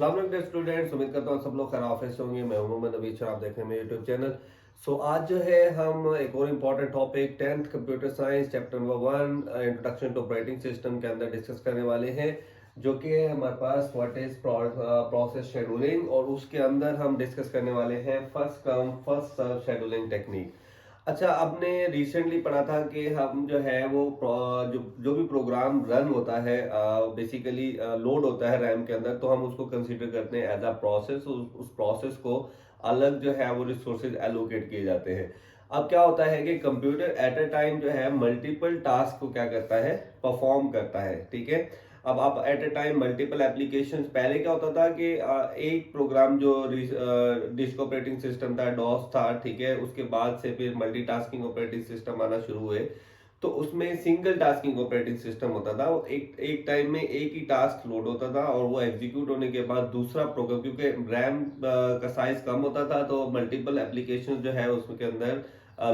अस्सलाम वालेकुम स्टूडेंट्स, उम्मीद करता हूँ सब लोग खैर ऑफिस होंगे। मैं मोहम्मद नबी और आप देख रहे हैं मेरे यूट्यूब चैनल। आज जो है हम एक और important topic 10th computer science chapter number 1 introduction to operating system के अंदर डिस्कस करने वाले हैं, जो कि है हमारे पास व्हाट इज प्रोसेस शेड्यूलिंग, और उसके अंदर हम डिस्कस करने वाले हैं first come first serve scheduling technique. अच्छा, आपने रिसेंटली पढ़ा था कि हम जो है वो जो भी प्रोग्राम रन होता है बेसिकली लोड होता है रैम के अंदर, तो हम उसको कंसीडर करते हैं एज अ प्रोसेस। उस प्रोसेस को अलग जो है वो रिसोर्सेज एलोकेट किए जाते हैं। अब क्या होता है कि कंप्यूटर एट अ टाइम जो है मल्टीपल टास्क को क्या करता है, परफॉर्म करता है। ठीक है, अब आप at a time multiple applications, पहले क्या होता था कि एक प्रोग्राम जो डिस्क ऑपरेटिंग सिस्टम था, डॉस था, ठीक है, उसके बाद से फिर मल्टीटास्किंग ऑपरेटिंग सिस्टम आना शुरू हुए। तो उसमें सिंगल टास्किंग ऑपरेटिंग सिस्टम होता था, वो एक टाइम में एक ही टास्क लोड होता था और वो एग्जीक्यूट होने के बाद दूसरा प्रोग्राम, क्योंकि रैम का साइज कम होता था तो मल्टीपल एप्लीकेशन जो है उसके अंदर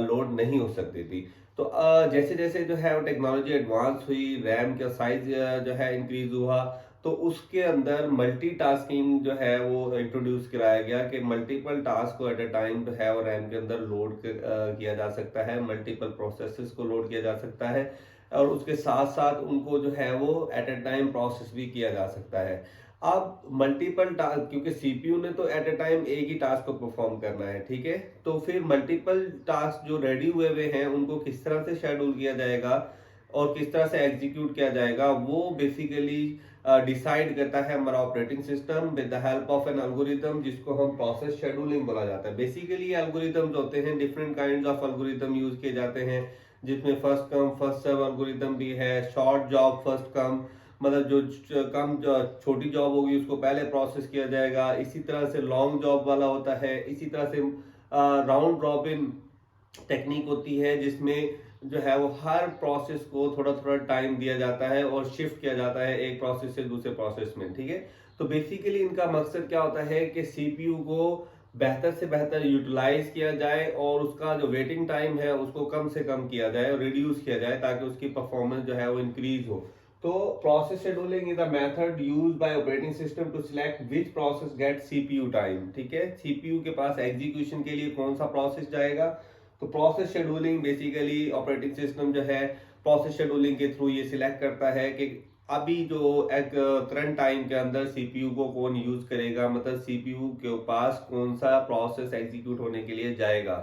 लोड नहीं हो सकती थी। तो जैसे जैसे जो है वो टेक्नोलॉजी एडवांस हुई, रैम का साइज जो है इंक्रीज हुआ, तो उसके अंदर मल्टीटास्किंग जो है वो इंट्रोड्यूस कराया गया कि मल्टीपल टास्क को एट अ टाइम जो है वो रैम के अंदर लोड किया जा सकता है, मल्टीपल प्रोसेसेस को लोड किया जा सकता है, और उसके साथ साथ उनको जो है वो एट अ टाइम प्रोसेस भी किया जा सकता है। अब मल्टीपल टास्क, क्योंकि सीपीयू ने तो एट अ टाइम एक ही टास्क को परफॉर्म करना है, ठीक है, तो फिर मल्टीपल टास्क जो रेडी हुए हुए हैं उनको किस तरह से शेड्यूल किया जाएगा और किस तरह से एग्जीक्यूट किया जाएगा, वो बेसिकली डिसाइड करता है हमारा operating system with the help of an algorithm, जिसको हम प्रोसेस शेड्यूलिंग बोला जाता है। बेसिकली एल्गोरिथम्स होते हैं, different kinds of algorithm use किए जाते हैं, जिसमें first come first serve algorithm भी है, शॉर्ट जॉब फर्स्ट कम, मतलब छोटी जॉब होगी उसको पहले प्रोसेस किया जाएगा। इसी तरह से लॉन्ग जॉब वाला होता है, इसी तरह से राउंड रॉबिन टेक्निक होती है, जिसमें जो है वो हर प्रोसेस को थोड़ा थोड़ा टाइम दिया जाता है और शिफ्ट किया जाता है एक प्रोसेस से दूसरे प्रोसेस में। ठीक है, तो बेसिकली इनका मकसद क्या होता है कि सीपीयू को बेहतर से बेहतर यूटिलाइज किया जाए और उसका जो वेटिंग टाइम है उसको कम से कम किया जाए और रिड्यूस किया जाए, ताकि उसकी परफॉर्मेंस जो है वो इंक्रीज हो। तो process scheduling is a method used by operating system to select which process get CPU time. ठीक है, सीपीयू के पास एग्जीक्यूशन के लिए कौन सा प्रोसेस जाएगा, तो process scheduling basically operating system जो है प्रोसेस शेड्यूलिंग के थ्रू ये सिलेक्ट करता है कि अभी जो एक करंट टाइम के अंदर सीपीयू को कौन यूज करेगा, मतलब सीपीयू के पास कौन सा प्रोसेस एग्जीक्यूट होने के लिए जाएगा।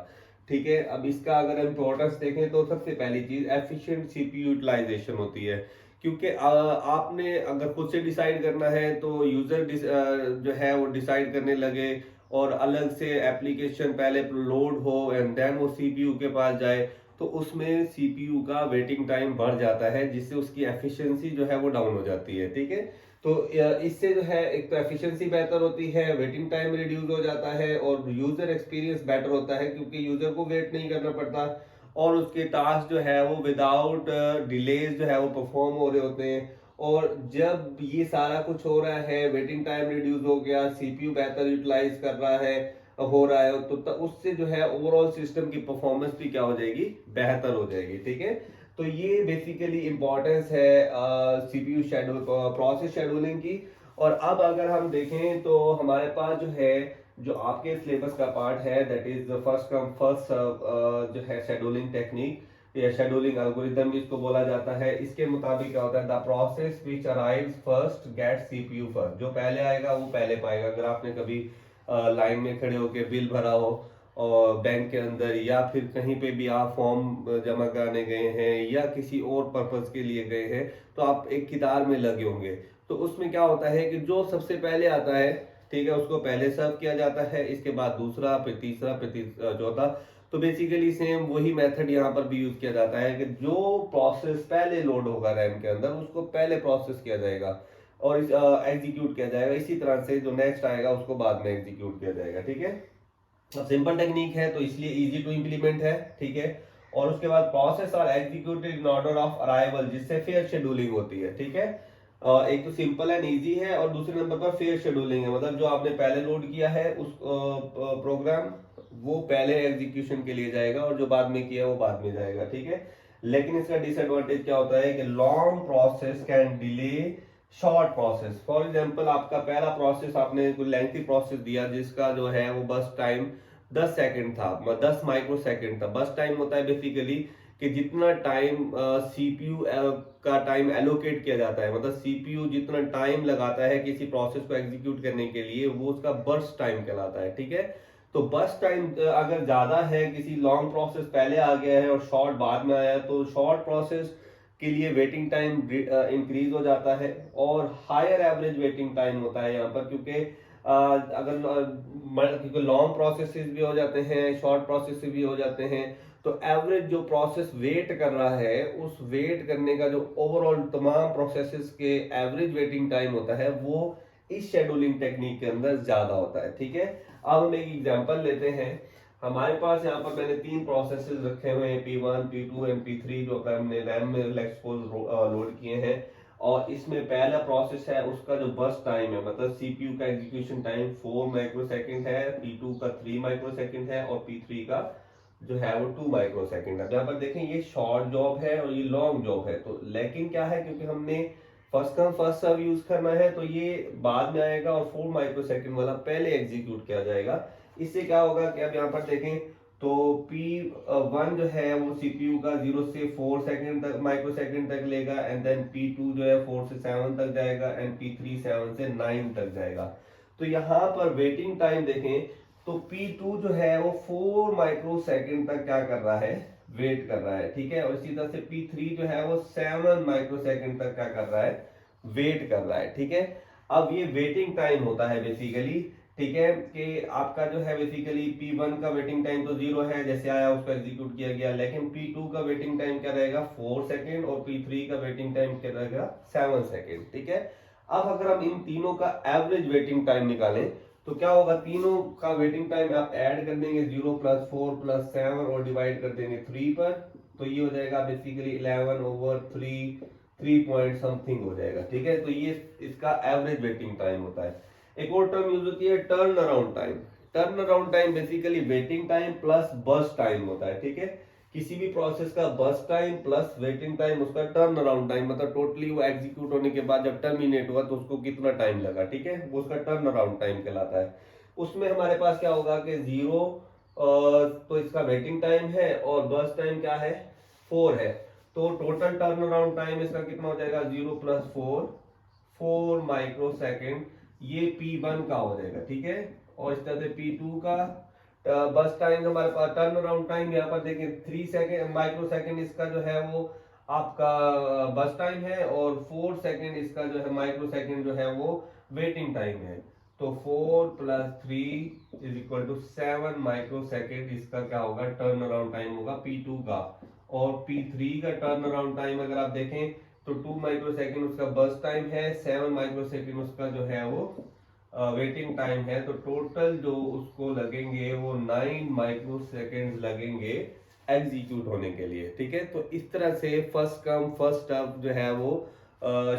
ठीक है, अब इसका अगर इंपॉर्टेंस देखें तो सबसे पहली चीज एफिशिएंट सीपीयू यूटिलाइजेशन होती है, क्योंकि आपने अगर खुद से डिसाइड करना है तो यूजर जो है वो डिसाइड करने लगे और अलग से एप्लीकेशन पहले लोड हो एंड देन वो सीपीयू के पास जाए, तो उसमें सीपीयू का वेटिंग टाइम बढ़ जाता है, जिससे उसकी एफिशिएंसी जो है वो डाउन हो जाती है। ठीक है, तो इससे जो है एक तो एफिशिएंसी बेहतर होती है, वेटिंग टाइम रिड्यूस हो जाता है और यूजर एक्सपीरियंस बेटर होता है, क्योंकि यूजर को वेट नहीं करना पड़ता और उसके टास्क जो है वो विदाउट डिलेज जो है वो परफॉर्म हो रहे होते हैं। और जब ये सारा कुछ हो रहा है, वेटिंग टाइम रिड्यूस हो गया, सीपीयू बेहतर यूटिलाइज कर रहा है, हो रहा है, तो उससे जो है ओवरऑल सिस्टम की परफॉर्मेंस भी क्या हो जाएगी, बेहतर हो जाएगी। ठीक है, तो ये बेसिकली इंपॉर्टेंस है सीपीयू शेड्यूल प्रोसेस शेड्यूलिंग की। और अब अगर हम देखें तो हमारे पास जो है, जो आपके सिलेबस का पार्ट है, that is first come first जो है शेड्यूलिंग टेक्निक या शेड्यूलिंग एल्गोरिथम जिसको बोला जाता है, इसके मुताबिक क्या होता है, the process which arrives first get CPU first. जो पहले आएगा वो पहले पाएगा। अगर आपने कभी लाइन में खड़े होकर बिल भरा हो और बैंक के अंदर, या फिर कहीं पे भी आप फॉर्म जमा कराने गए हैं या किसी और पर्पस के लिए गए हैं, तो आप एक कतार में लगे होंगे, तो उसमें क्या होता है कि जो सबसे पहले आता है, ठीक है, उसको पहले सर्व किया जाता है, इसके बाद दूसरा, फिर तीसरा, फिर चौथा। तो बेसिकली सेम वही मेथड यहाँ पर भी यूज किया जाता है कि जो प्रोसेस पहले लोड होगा रैम के अंदर उसको पहले प्रोसेस किया जाएगा और एग्जीक्यूट किया जाएगा। इसी तरह से जो नेक्स्ट आएगा उसको बाद में एग्जीक्यूट किया जाएगा। ठीक है, अब सिंपल टेक्निक है तो इसलिए इजी टू इम्प्लीमेंट है। ठीक है, और उसके बाद प्रोसेस और executed in order of arrival, जिससे फेयर शेड्यूलिंग होती है। ठीक है, एक तो सिंपल एंड इजी है और दूसरे नंबर पर फेयर शेड्यूलिंग है, मतलब जो आपने पहले लोड किया है उस प्रोग्राम, वो पहले एग्जीक्यूशन के लिए जाएगा और जो बाद में किया वो बाद में जाएगा। ठीक है, लेकिन इसका डिसएडवांटेज क्या होता है कि long process can delay short process, for example आपका पहला प्रोसेस आपने कोई लेंथी प्रोसेस दिया जिसका जो है वो बस टाइम 10 सेकंड था, 10 माइक्रो सेकंड था। बस टाइम होता है बेसिकली कि जितना टाइम सीपीयू का टाइम एलोकेट किया जाता है, मतलब सीपीयू जितना टाइम लगाता है किसी प्रोसेस को एग्जीक्यूट करने के लिए, वो उसका बर्स्ट टाइम कहलाता है। ठीक है, तो बर्स्ट टाइम अगर ज्यादा है, किसी लॉन्ग प्रोसेस पहले आ गया है और शॉर्ट बाद में आया, तो शॉर्ट प्रोसेस के लिए वेटिंग टाइम इंक्रीज हो जाता है और हायर एवरेज वेटिंग टाइम होता है यहाँ पर, क्योंकि क्योंकि लॉन्ग प्रोसेसेस भी हो जाते हैं, शॉर्ट प्रोसेस भी हो जाते हैं, तो एवरेज जो प्रोसेस वेट कर रहा है, उस वेट करने का जो ओवरऑल तमाम प्रोसेसेस के एवरेज वेटिंग टाइम होता है, वो इस शेड्यूलिंग टेक्निक के अंदर ज्यादा होता है। ठीक है, अब हम एक एग्जांपल लेते हैं। हमारे पास यहाँ पर मैंने 3 प्रोसेसेस रखे हुए हैं, P1, P2 एंड P3, जो हमने रैम में लेक्सपोज लोड किए हैं। और इसमें पहला प्रोसेस है, उसका जो बर्स्ट टाइम है, मतलब सीपीयू का एग्जीक्यूशन टाइम 4 माइक्रोसेकंड है, P2 का 3 माइक्रोसेकंड है और P3 का जो है वो 2 माइक्रोसेकंड है। यहाँ पर देखें, ये शॉर्ट जॉब है और ये लॉन्ग जॉब है, तो लेकिन क्या है, क्योंकि हमने first come first serve use करना है, तो ये बाद में आएगा और 4 माइक्रोसेकंड वाला पहले एग्जीक्यूट किया जाएगा। इससे क्या होगा कि अब यहाँ पर देखें तो P1 जो है वो सीपीयू का 0 से 4 सेकंड तक माइक्रोसेकंड तक लेगा, एंड देन P2 जो है 4 से 7 तक जाएगा, एंड P3 7 से 9 तक जाएगा। तो यहाँ पर वेटिंग टाइम देखें तो P2 जो है वो 4 माइक्रोसेकंड तक क्या कर रहा है, वेट कर रहा है। ठीक है, और इसी तरह से P3 जो है वो 7 माइक्रोसेकंड तक क्या कर रहा है, वेट कर रहा है। ठीक है, अब ये वेटिंग टाइम होता है बेसिकली। ठीक है, कि आपका जो है बेसिकली P1 का वेटिंग टाइम तो 0 है, जैसे आया उसको एग्जीक्यूट किया गया, लेकिन P2 का वेटिंग टाइम क्या रहेगा, 4 सेकंड, और P3 का वेटिंग टाइम क्या रहेगा, 7 सेकंड। ठीक है, अब अगर हम इन तीनों का एवरेज वेटिंग टाइम निकालें तो क्या होगा, तीनों का वेटिंग टाइम आप ऐड कर देंगे, 0 + 4 + 7, और डिवाइड कर देंगे 3 पर, तो ये हो जाएगा बेसिकली 11/3, 3 पॉइंट समथिंग हो जाएगा। ठीक है, तो ये इसका एवरेज वेटिंग टाइम होता है। एक और टर्म यूज होती है turn around time. Turn around time basically waiting time plus burst time होता है। ठीक है, किसी भी प्रोसेस का burst time plus waiting time उसका टर्न अराउंड टाइम, मतलब टोटली वो एग्जीक्यूट होने के बाद जब टर्मिनेट हुआ तो उसको कितना टाइम लगा। ठीक है, वो उसका टर्न अराउंड टाइम कहलाता है। उसमें हमारे पास क्या होगा कि 0 तो इसका वेटिंग टाइम है और बर्स्ट टाइम क्या है, 4 है, तो टोटल टर्न अराउंड टाइम इसका कितना हो जाएगा, 0 + 4, 4 माइक्रोसेकंड, ये P1 का हो जाएगा। ठीक है, और इस तरह से P2 का बस टाइम हमारे पास टर्न अराउंड टाइम यहाँ पर देखें 3 सेकेंड माइक्रोसेकंड इसका जो है वो आपका बस टाइम है, और 4 सेकेंड इसका जो है माइक्रोसेकंड जो है वो वेटिंग टाइम है। तो 4 + 3 = 7 माइक्रोसेकंड इसका क्या होगा, टर्न अराउंड टाइम होगा P2 का। और P3 का टर्न अराउंड टाइम अगर आप देखें तो 2 माइक्रोसेकंड उसका बर्स्ट टाइम है, 7 माइक्रोसेकंड उसका जो है वो वेटिंग टाइम है, तो टोटल जो उसको लगेंगे वो 9 माइक्रोसेकंड लगेंगे एग्जीक्यूट होने के लिए। ठीक है, तो इस तरह से फर्स्ट कम फर्स्ट सर्व जो है वो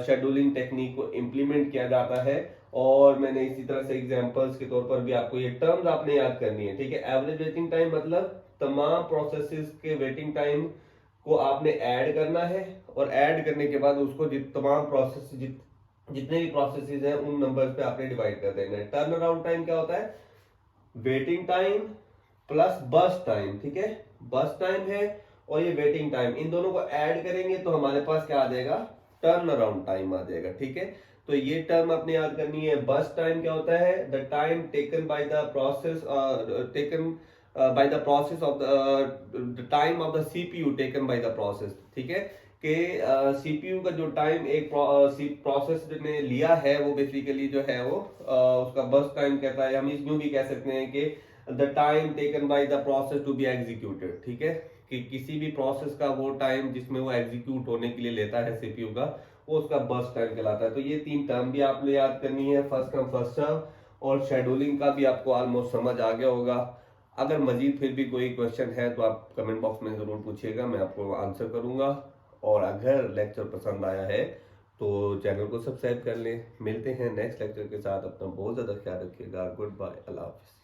शेड्यूलिंग टेक्निक को इम्प्लीमेंट किया जाता है। और मैंने इसी तरह से एग्जांपल्स के तौर पर भी आपको ये टर्म्स आपने याद करनी है। ठीक है, एवरेज वेटिंग टाइम मतलब तमाम प्रोसेसेस के वेटिंग टाइम को आपने ऐड करना है, और ऐड करने के बाद उसको तमाम प्रोसेस जितने भी प्रोसेसेस हैं उन नंबर्स पे आपने डिवाइड कर देना है। टर्न अराउंड टाइम क्या होता है, waiting time plus burst time. ठीक है, बर्स्ट टाइम है और ये वेटिंग टाइम, इन दोनों को ऐड करेंगे तो हमारे पास क्या आ जाएगा, टर्न अराउंड टाइम आ जाएगा। ठीक है, तो ये टर्म आपने याद करनी है। बर्स्ट टाइम क्या होता है, the time taken by the process taken by the process of the time of the CPU taken by the process. ठीक है, कि सीपीयू का जो टाइम एक प्रोसेस ने लिया है वो बेसिकली जो है वो उसका बर्स्ट टाइम कहता है। हम इसमें भी कह सकते हैं कि the time taken by the process to be executed. ठीक है, कि किसी भी प्रोसेस का वो टाइम जिसमें वो एग्जीक्यूट होने के लिए लेता है सीपीयू का, वो उसका बर्स्ट टाइम कहलाता है। तो ये 3 टर्म भी आपने याद करनी है, फर्स्ट कम फर्स्ट सर्व, और शेड्यूलिंग का भी आपको ऑलमोस्ट समझ आ गया होगा। अगर मजीद फिर भी कोई क्वेश्चन है तो आप कमेंट बॉक्स में जरूर पूछिएगा, मैं आपको आंसर करूंगा। और अगर लेक्चर पसंद आया है तो चैनल को सब्सक्राइब कर लें। मिलते हैं नेक्स्ट लेक्चर के साथ, अपना बहुत ज़्यादा ख्याल रखिएगा। गुड बाय, अल्लाह हाफिज़।